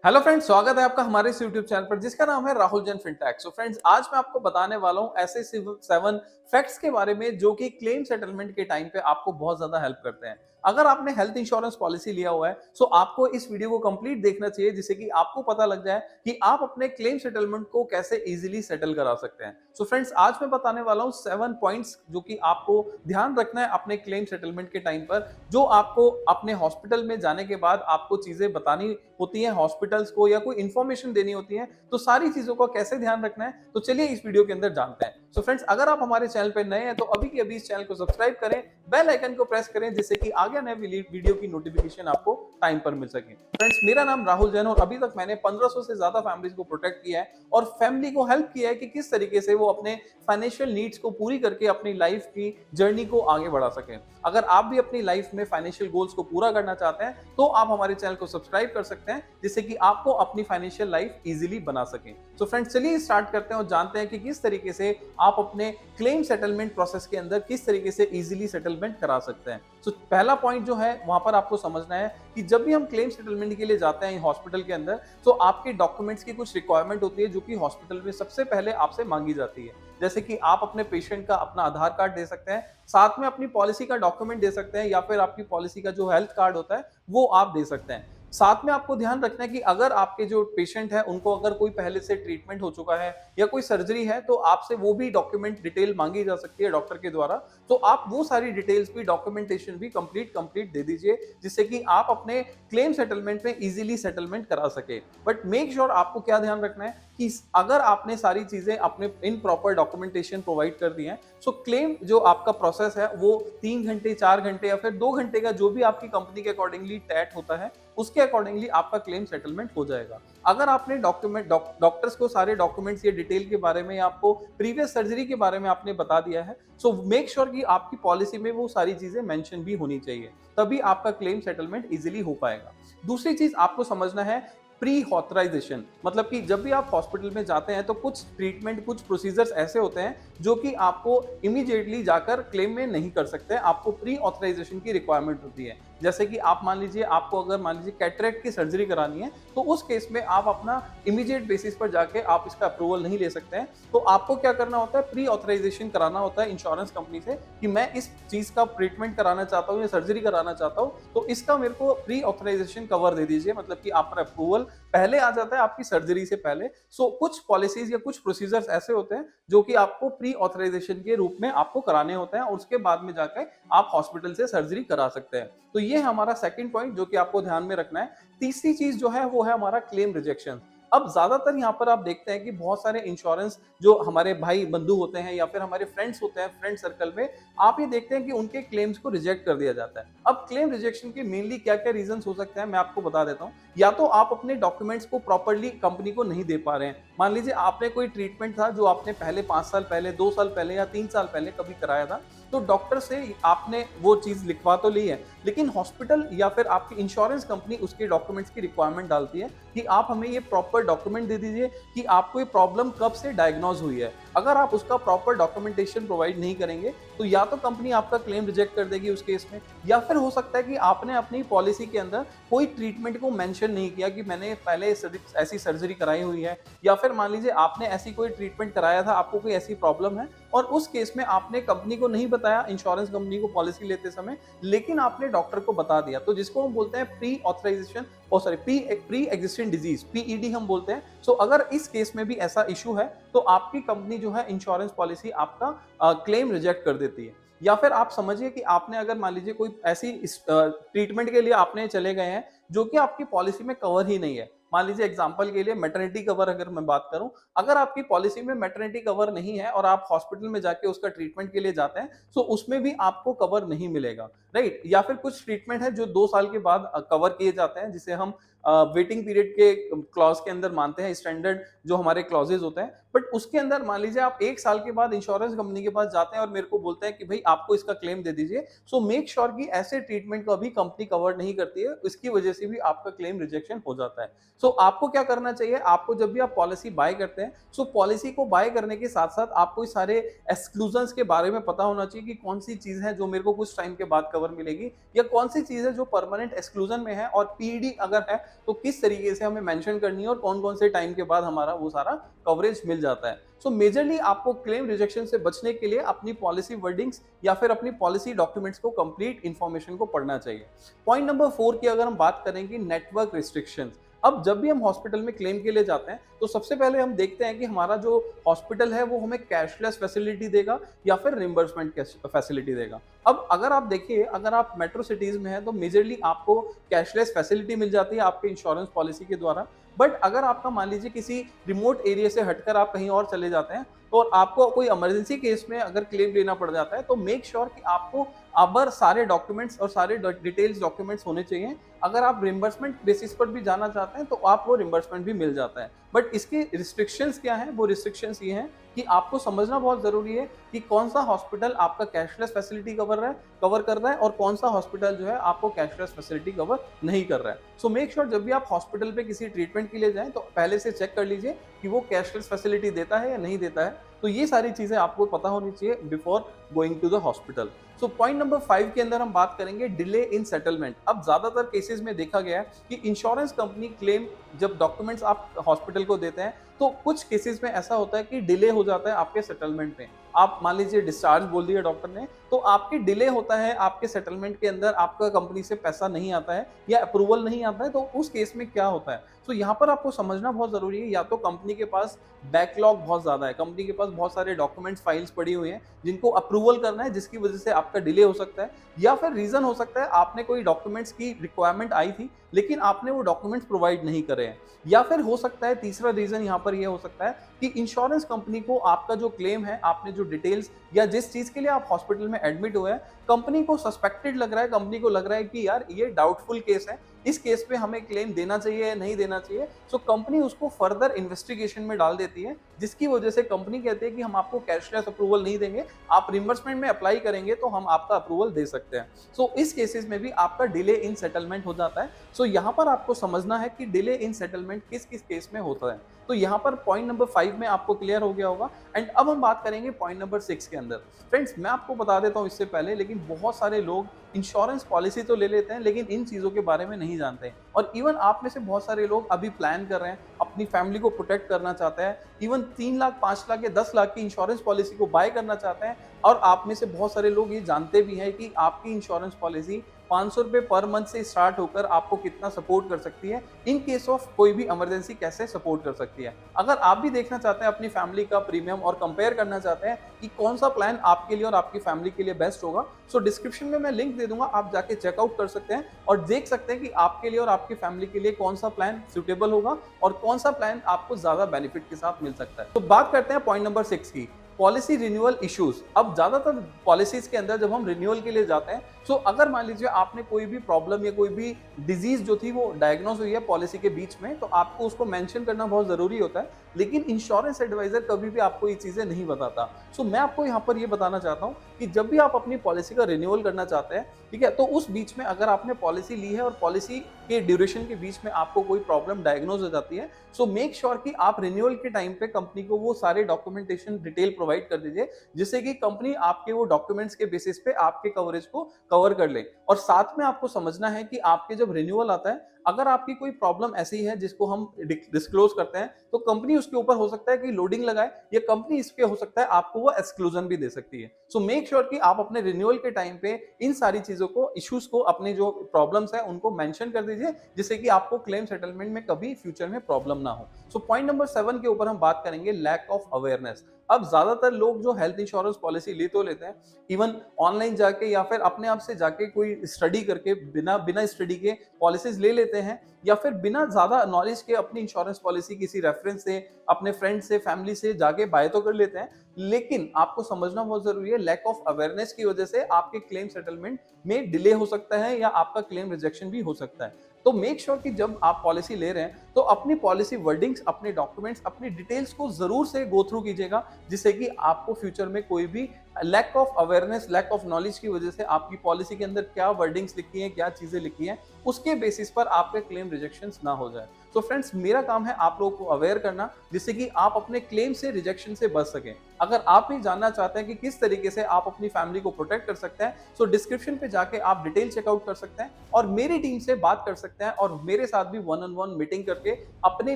Hello friends, स्वागत है आपका हमारे इस यूट्यूब चैनल पर जिसका नाम है Rahul Jain fintech. So friends, आज मैं आपको बताने वाला हूं ऐसे 7 फैक्ट्स के बारे में जो कि क्लेम सेटलमेंट के टाइम पे आपको बहुत ज्यादा हेल्प करते हैं। अगर आपने हेल्थ इंश्योरेंस पॉलिसी लिया हुआ है सो आपको इस वीडियो को कंप्लीट देखना चाहिए जिससे कि आपको पता लग जाए कि आप अपने क्लेम सेटलमेंट को कैसे इजीली सेटल करा सकते हैं। सो फ्रेंड्स, आज मैं बताने वाला हूं 7 पॉइंट्स जो कि आपको ध्यान रखना है अपने क्लेम सेटलमेंट के टाइम पर, जो आपको अपने हॉस्पिटल में जाने के बाद आपको चीजें बतानी होती है हॉस्पिटल्स को या कोई इंफॉर्मेशन देनी होती है। तो सारी चीजों का कैसे ध्यान रखना है, तो चलिए इस वीडियो के अंदर जानते हैं। सो फ्रेंड्स, अगर आप हमारे चैनल पर नए हैं तो अभी के अभी इस चैनल को सब्सक्राइब करें, बेल आइकन को प्रेस करें जिससे कि आगे नए वीडियो की नोटिफिकेशन आपको टाइम पर मिल सके। फ्रेंड्स, मेरा नाम राहुल जैन और अभी तक मैंने 1500 से ज्यादा फैमिलीज को प्रोटेक्ट किया है और फैमिली को हेल्प किया है कि किस तरीके से वो अपने फाइनेंशियल नीड्स को पूरी करके अपनी लाइफ की जर्नी को आगे बढ़ा सकें। अगर आप भी अपनी लाइफ में फाइनेंशियल गोल्स को पूरा करना चाहते हैं तो आप हमारे चैनल को सब्सक्राइब कर सकते हैं जिससे कि आपको अपनी फाइनेंशियल लाइफ इजीली बना सकें। तो फ्रेंड्स, चलिए स्टार्ट करते हैं और जानते हैं कि किस तरीके से आप अपने क्लेम सेटलमेंट प्रोसेस के अंदर किस तरीके से इजीली सेटलमेंट करा सकते हैं। तो पहला पॉइंट जो है वहां पर आपको समझना है कि जब भी हम क्लेम सेटलमेंट के लिए जाते हैं हॉस्पिटल के अंदर तो आपके डॉक्यूमेंट्स की कुछ रिक्वायरमेंट होती है जो कि हॉस्पिटल में सबसे पहले आपसे मांगी जाती है। जैसे कि आप अपने पेशेंट का अपना आधार कार्ड दे सकते हैं, साथ में अपनी पॉलिसी का डॉक्यूमेंट दे सकते हैं या फिर आपकी पॉलिसी का जो हेल्थ कार्ड होता है वो आप दे सकते हैं। साथ में आपको ध्यान रखना है कि अगर आपके जो पेशेंट है उनको अगर कोई पहले से ट्रीटमेंट हो चुका है या कोई सर्जरी है तो आपसे वो भी डॉक्यूमेंट डिटेल मांगी जा सकती है डॉक्टर के द्वारा। तो आप वो सारी डिटेल्स भी, डॉक्यूमेंटेशन भी कंप्लीट दे दीजिए जिससे कि आप अपने क्लेम सेटलमेंट में इजीली सेटलमेंट करा सके। बट मेक श्योर आपको क्या ध्यान रखना है कि अगर आपने सारी चीजें अपने इन प्रॉपर डॉक्यूमेंटेशन प्रोवाइड कर दी है सो क्लेम जो आपका प्रोसेस है वो 3 घंटे, 4 घंटे या फिर 2 घंटे का जो भी आपकी कंपनी के अकॉर्डिंगली टैट होता है उसके अकॉर्डिंगली आपका क्लेम सेटलमेंट हो जाएगा। अगर आपने डॉक्टर्स को सारे डॉक्यूमेंट्स या डिटेल के बारे में, आपको प्रीवियस सर्जरी के बारे में आपने बता दिया है सो मेक श्योर कि आपकी पॉलिसी में वो सारी चीजें मेंशन भी होनी चाहिए, तभी आपका क्लेम सेटलमेंट इजीली हो पाएगा। दूसरी चीज आपको समझना है प्री ऑथराइजेशन, मतलब कि जब भी आप हॉस्पिटल में जाते हैं तो कुछ ट्रीटमेंट, कुछ प्रोसीजर्स ऐसे होते हैं जो कि आपको इमीडिएटली जाकर क्लेम में नहीं कर सकते, आपको प्री ऑथराइजेशन की रिक्वायरमेंट होती है। जैसे कि आप मान लीजिए, आपको अगर मान लीजिए कैटरेक्ट की सर्जरी करानी है तो उस केस में आप अपना इमीडिएट बेसिस पर जाके आप इसका अप्रूवल नहीं ले सकते हैं। तो आपको क्या करना होता है, प्री ऑथराइजेशन कराना होता है इंश्योरेंस कंपनी से कि मैं इस चीज का ट्रीटमेंट कराना चाहता हूँ या सर्जरी कराना चाहता हूँ, तो इसका मेरे को प्री ऑथराइजेशन कवर दे दीजिए, मतलब कि आप पर अप्रूवल पहले आ जाता है आपकी सर्जरी से पहले। सो कुछ पॉलिसीज या कुछ प्रोसीजर्स ऐसे होते हैं जो कि आपको प्री ऑथराइजेशन के रूप में आपको कराने होते हैं और उसके बाद में जाकर आप हॉस्पिटल से सर्जरी करा सकते हैं। तो ये हमारा सेकंड पॉइंट जो कि आपको ध्यान में रखना है। तीसरी चीज जो है वो है हमारा क्लेम रिजेक्शन। अब ज्यादातर यहाँ पर आप देखते हैं कि बहुत सारे इंश्योरेंस जो हमारे भाई बंधु होते हैं या फिर हमारे फ्रेंड्स होते हैं, फ्रेंड सर्कल में आप ये देखते हैं कि उनके क्लेम्स को रिजेक्ट कर दिया जाता है। अब क्लेम रिजेक्शन के मेनली क्या क्या रीजन हो सकते हैं मैं आपको बता देता हूँ। या तो आप अपने डॉक्यूमेंट्स को प्रॉपरली कंपनी को नहीं दे पा रहे हैं। मान लीजिए आपने कोई ट्रीटमेंट था जो आपने पहले 5 साल पहले, 2 साल पहले या 3 साल पहले कभी कराया था, तो डॉक्टर से आपने वो चीज लिखवा तो ली है लेकिन हॉस्पिटल या फिर आपकी इंश्योरेंस कंपनी उसके डॉक्यूमेंट्स की रिक्वायरमेंट डालती है कि आप हमें ये प्रॉपर डॉक्यूमेंट दे दीजिए कि आपको ये प्रॉब्लम कब से डायग्नोज हुई है। अगर आप उसका प्रॉपर डॉक्यूमेंटेशन प्रोवाइड नहीं करेंगे तो या तो कंपनी आपका क्लेम रिजेक्ट कर देगी उस केस में, या फिर हो सकता है कि आपने अपनी पॉलिसी के अंदर कोई ट्रीटमेंट को मेंशन नहीं किया कि मैंने पहले ऐसी सर्जरी कराई हुई है, या फिर मान लीजिए आपने ऐसी कोई ट्रीटमेंट कराया था, आपको कोई ऐसी प्रॉब्लम है और उस केस में आपने कंपनी को नहीं बताया, इंश्योरेंस कंपनी को पॉलिसी लेते समय, लेकिन आपने डॉक्टर को बता दिया, तो जिसको हम बोलते हैं pre authorization pre existing disease, PED हम बोलते हैं। सो अगर इस केस में भी ऐसा इशू है तो आपकी कंपनी जो है इंश्योरेंस पॉलिसी आपका क्लेम रिजेक्ट कर देती है। या फिर आप समझिए कि आपने अगर मान लीजिए कोई ऐसी ट्रीटमेंट के लिए आपने चले गए हैं जो कि आपकी पॉलिसी में कवर ही नहीं है। मान लीजिए एग्जांपल के लिए मैटरनिटी कवर अगर मैं बात करूं, अगर आपकी पॉलिसी में मैटरनिटी कवर नहीं है और आप हॉस्पिटल में जाके उसका ट्रीटमेंट के लिए जाते हैं तो उसमें भी आपको कवर नहीं मिलेगा, राइट। या फिर कुछ ट्रीटमेंट है जो 2 साल के बाद कवर किए जाते हैं, जिसे हम वेटिंग पीरियड के क्लॉज के अंदर मानते हैं, स्टैंडर्ड जो हमारे क्लॉजेज होते हैं। बट उसके अंदर मान लीजिए आप 1 साल के बाद इंश्योरेंस कंपनी के पास जाते हैं और मेरे को बोलते हैं कि भाई आपको इसका क्लेम दे दीजिए। सो मेक श्योर कि ऐसे ट्रीटमेंट को अभी कंपनी कवर नहीं करती है, इसकी वजह से भी आपका क्लेम रिजेक्शन हो जाता है। सो आपको क्या करना चाहिए, आपको जब भी आप पॉलिसी बाय करते हैं सो पॉलिसी को बाय करने के साथ साथ आपको इस सारे एक्सक्लूजन्स के बारे में पता होना चाहिए कि कौन सी चीज है जो मेरे को कुछ टाइम के बाद कवर मिलेगी या कौन सी चीज है जो परमानेंट एक्सक्लूजन में है, और पीडी अगर है तो किस तरीके से हमें मेंशन करनी है और कौन कौन से टाइम के बाद हमारा वो सारा कवरेज मिल जाता है। सो मेजरली आपको क्लेम रिजेक्शन से बचने के लिए अपनी पॉलिसी वर्डिंग्स या फिर अपनी पॉलिसी डॉक्यूमेंट्स को कंप्लीट इंफॉर्मेशन को पढ़ना चाहिए। पॉइंट नंबर 4 की अगर हम बात करेंगे, नेटवर्क रिस्ट्रिक्शंस। अब जब भी हम हॉस्पिटल में क्लेम के लिए जाते हैं तो सबसे पहले हम देखते हैं कि हमारा जो हॉस्पिटल है वो हमें कैशलेस फैसिलिटी देगा या फिर रिम्बर्समेंट फैसिलिटी देगा। अब अगर आप देखिए, अगर आप मेट्रो सिटीज में हैं तो मेजरली आपको कैशलेस फैसिलिटी मिल जाती है आपके इंश्योरेंस पॉलिसी के द्वारा। बट अगर आपका मान लीजिए किसी रिमोट एरिया से हटकर आप कहीं और चले जाते हैं और आपको कोई इमरजेंसी केस में अगर क्लेम लेना पड़ जाता है तो मेक श्योर कि आपको अबर सारे डॉक्यूमेंट्स और सारे डिटेल्स डॉक्यूमेंट्स होने चाहिए। अगर आप रिम्बर्समेंट बेसिस पर भी जाना चाहते हैं तो आप वो रिम्बर्समेंट भी मिल जाता है। बट इसके रिस्ट्रिक्शंस क्या हैं? वो रिस्ट्रिक्शंस ये हैं कि आपको समझना बहुत जरूरी है कि कौन सा हॉस्पिटल आपका कैशलेस फैसिलिटी कवर कर रहा है और कौन सा हॉस्पिटल जो है आपको कैशलेस फैसिलिटी कवर नहीं कर रहा है। सो मेक श्योर जब भी आप हॉस्पिटल पे किसी ट्रीटमेंट के लिए जाएं तो पहले से चेक कर लीजिए कि वो कैशलेस फैसिलिटी देता है या नहीं देता है। तो ये सारी चीजें आपको पता होनी चाहिए before going to the hospital. So point number 5 के अंदर हम बात करेंगे डिले इन सेटलमेंट। अब ज्यादातर केसेस में देखा गया है कि इंश्योरेंस कंपनी क्लेम जब डॉक्यूमेंट्स आप हॉस्पिटल को देते हैं तो कुछ केसेस में ऐसा होता है कि डिले हो जाता है आपके सेटलमेंट में। आप मान लीजिए डिस्चार्ज बोल दिया डॉक्टर ने तो आपकी डिले होता है, आपके सेटलमेंट के अंदर आपका कंपनी से पैसा नहीं आता है या अप्रूवल नहीं आता है। तो उस केस में क्या होता है? तो यहाँ पर आपको समझना बहुत जरूरी है, या तो कंपनी के पास बैकलॉग बहुत ज्यादा है, कंपनी के पास बहुत सारे डॉक्यूमेंट्स फाइल्स पड़ी हुई हैं जिनको अप्रूवल करना है, जिसकी वजह से आपका डिले हो सकता है। या फिर रीजन हो सकता है आपने कोई डॉक्यूमेंट्स की रिक्वायरमेंट आई थी लेकिन आपने वो डॉक्यूमेंट्स प्रोवाइड नहीं करे हैं। या फिर हो सकता है तीसरा रीजन यहाँ पर यह हो सकता है कि इंश्योरेंस कंपनी को आपका जो क्लेम है, आपने जो डिटेल्स या जिस चीज के लिए आप हॉस्पिटल में एडमिट हुए हैं, कंपनी को सस्पेक्टेड लग रहा है, कंपनी को लग रहा है कि यार ये डाउटफुल केस है, इस केस पे हमें क्लेम देना चाहिए या नहीं देना चाहिए। सो कंपनी उसको फर्दर इन्वेस्टिगेशन में डाल देती है, जिसकी वजह से कंपनी कहती है कि हम आपको कैशलेस अप्रूवल नहीं देंगे, आप रिम्बर्समेंट में अप्लाई करेंगे तो हम आपका अप्रूवल दे सकते हैं। सो इस केसेस में भी आपका डिले इन सेटलमेंट हो जाता है। सो यहाँ पर आपको समझना है कि डिले इन सेटलमेंट किस किस केस में होता है। तो यहाँ पर पॉइंट नंबर 5 में आपको क्लियर हो गया होगा। एंड अब हम बात करेंगे पॉइंट नंबर 6 के अंदर। फ्रेंड्स, मैं आपको बता देता हूँ इससे पहले, लेकिन बहुत सारे लोग इंश्योरेंस पॉलिसी तो ले लेते हैं लेकिन इन चीजों के बारे में नहीं जानते। और इवन आप में से बहुत सारे लोग अभी प्लान कर रहे हैं, अपनी फैमिली को प्रोटेक्ट करना चाहते हैं, इवन 3 लाख 5 लाख या 10 लाख की इंश्योरेंस पॉलिसी को बाय करना चाहते हैं। और आप में से बहुत सारे लोग ये जानते भी हैं कि आपकी इंश्योरेंस पॉलिसी 500 रुपए पर मंथ से स्टार्ट होकर आपको कितना सपोर्ट कर सकती है, इन केस ऑफ कोई भी इमरजेंसी कैसे सपोर्ट कर सकती है। अगर आप भी देखना चाहते हैं अपनी फैमिली का प्रीमियम और कंपेयर करना चाहते हैं कि कौन सा प्लान आपके लिए और आपकी फैमिली के लिए बेस्ट होगा, सो डिस्क्रिप्शन में मैं लिंक दे दूंगा, आप जाके चेकआउट कर सकते हैं और देख सकते हैं कि आपके लिए और आपकी फैमिली के लिए कौन सा प्लान सुटेबल होगा और कौन सा प्लान आपको ज्यादा बेनिफिट के साथ मिल सकता है। तो बात करते हैं पॉइंट नंबर 6 की, पॉलिसी रिन्यूअल इश्यूज। अब ज्यादातर पॉलिसीज के अंदर जब हम रिन्यूअल के लिए जाते हैं, सो अगर मान लीजिए आपने कोई भी प्रॉब्लम या कोई भी डिजीज जो थी वो डायग्नोज हुई है पॉलिसी के बीच में, तो आपको उसको मेंशन करना बहुत जरूरी होता है। लेकिन इंश्योरेंस एडवाइजर कभी भी आपको ये चीजें नहीं बताता। सो मैं आपको यहाँ पर ये बताना चाहता हूँ कि जब भी आप अपनी पॉलिसी का रिन्यूअल करना चाहते हैं, ठीक है, तो उस बीच में अगर आपने पॉलिसी ली है और पॉलिसी के ड्यूरेशन के बीच में आपको कोई प्रॉब्लम डायग्नोज हो जाती है, सो मेक श्योर कि आप रिन्यूअल के टाइम पे कंपनी को वो सारे डॉक्यूमेंटेशन डिटेल प्रोवाइड कर दीजिए, जिससे कि कंपनी आपके वो डॉक्यूमेंट्स के बेसिस पे आपके कवरेज को कवर कर ले। और साथ में आपको समझना है कि आपके जब रिन्यूअल आता है, अगर आपकी कोई प्रॉब्लम ऐसी है जिसको हम डिस्क्लोज करते हैं, तो कंपनी उसके ऊपर हो सकता है कि लोडिंग लगाए या कंपनी इसके हो सकता है आपको वो एक्सक्लूजन भी दे सकती है। सो मेक श्योर कि आप अपने रिन्यूअल के टाइम पे इन सारी चीजों को, इश्यूज को, अपने जो प्रॉब्लम्स है उनको मेंशन कर दीजिए, जिससे कि आपको क्लेम सेटलमेंट में कभी फ्यूचर में प्रॉब्लम ना हो। सो पॉइंट नंबर 7 के ऊपर हम बात करेंगे लैक ऑफ अवेयरनेस। अब ज्यादातर लोग जो हेल्थ इंश्योरेंस पॉलिसी ले तो लेते हैं, इवन ऑनलाइन जाके या फिर अपने आप से जाके कोई स्टडी करके बिना स्टडी के पॉलिसीज ले लेते हैं, या फिर बिना ज्यादा नॉलेज के अपनी इंश्योरेंस पॉलिसी किसी रेफरेंस से, अपने फ्रेंड से, फैमिली से जाके बाय तो कर लेते हैं। लेकिन आपको समझना बहुत जरूरी है, लैक ऑफ अवेयरनेस की वजह से आपके क्लेम सेटलमेंट में डिले हो सकता है या आपका क्लेम रिजेक्शन भी हो सकता है। तो मेक श्योर कि जब आप पॉलिसी ले रहे हैं तो अपनी पॉलिसी वर्डिंग्स, अपने डॉक्यूमेंट्स, अपनी डिटेल्स को जरूर से गो थ्रू कीजिएगा, जिससे कि आपको फ्यूचर में कोई भी lack of awareness, lack of knowledge की वजह से आपकी पॉलिसी के अंदर क्या वर्डिंग्स लिखी हैं, क्या चीजें लिखी हैं, उसके बेसिस पर आपके क्लेम रिजेक्शंस ना हो जाए। तो फ्रेंड्स मेरा काम है आप लोगों को अवेयर करना, जिससे कि आप अपने क्लेम से, रिजेक्शन से बच सकें। अगर आप भी जानना चाहते हैं कि किस तरीके से आप अपनी फैमिली को प्रोटेक्ट कर सकते हैं, तो डिस्क्रिप्शन पे जाके आप डिटेल चेकआउट कर सकते हैं और मेरी टीम से बात कर सकते हैं और मेरे साथ भी वन ऑन वन मीटिंग करके अपने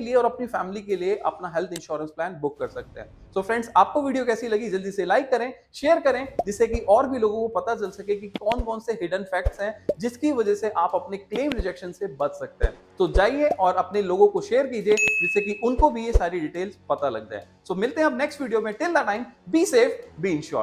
लिए और अपनी फैमिली के लिए अपना हेल्थ इंश्योरेंस प्लान बुक कर सकते हैं। तो फ्रेंड्स आपको वीडियो कैसी लगी जल्दी से लाइक करें, शेयर करें, जिससे कि और भी लोगों को पता चल सके कि कौन-कौन से हिडन फैक्ट्स हैं जिसकी वजह से आप अपने क्लेम रिजेक्शन से बच सकते हैं। तो जाइए और अपने लोगों को शेयर कीजिए, जिससे कि उनको भी ये सारी डिटेल्स पता लग जाए। सो मिलते हैं अब नेक्स्ट वीडियो में। Till the time be safe, be insured.